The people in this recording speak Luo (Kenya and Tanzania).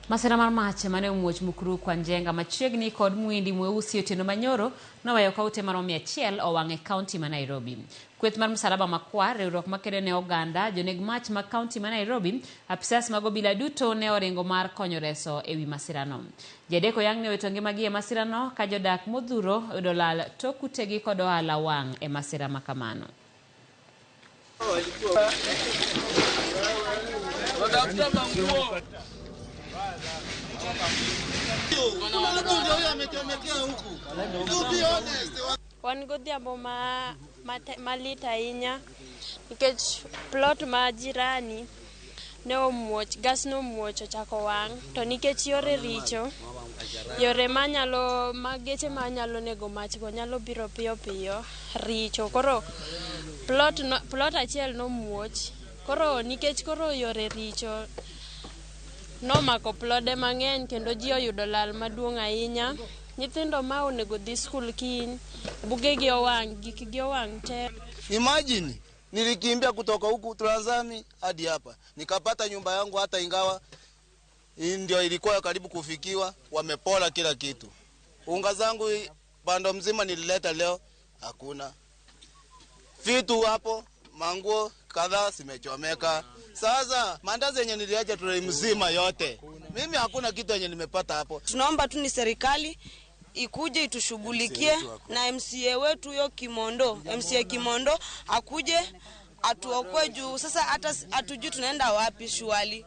Masira mar mach mane omuoch Mukuru kwa Njenga machiegni kod Mwindi Mweusi Otieno Manyoro noweyo kaute maromo 100 owang'e kaunti ma Nairobi. Kweth mar Msalaba Makwar, riwruok makedo ne oganda, joneg mach ma kaunti ma Nairobi, apisas mag obila duto ne oringo mar konyo reso ewi masirano. Jadeko yang' ne owito ngimagi e masirano ka jodak modhuro oyudo lal tok utegi kod ohala wang' e masira makamano. Wan godhiambo malit ahinya nikech plot ma jirani ne omuoch, gas no omuoch ochako wang', to nikech yore richo, yore geche manyalo nego mach go nyalo biro piyo piyo richo, koro plot achiel no muoch, koro nikech koro yore richo nomako plode mang'eny kendo ji oyudo lal maduong' ahinya. Nyithindo ma onego dhi skul kiny, bugegi owang', gikgi owang' te. Imagine nilikimbia kutoka huku Tanzania hadi hapa, nikapata nyumba yangu, hata ingawa ndio ilikuwa karibu kufikiwa, wamepola kila kitu. Unga zangu bando mzima nilileta leo hakuna. Vitu hapo, manguo kadhaa zimechomeka. Sasa mandazi yenye niliacha tule mzima yote. Mimi hakuna kitu yenye nimepata hapo. Tunaomba tu ni serikali ikuje itushughulikie na MCA wetu yo Kimondo, MCA Kimondo akuje atuokoe juu sasa hata hatujui tunaenda wapi shwali.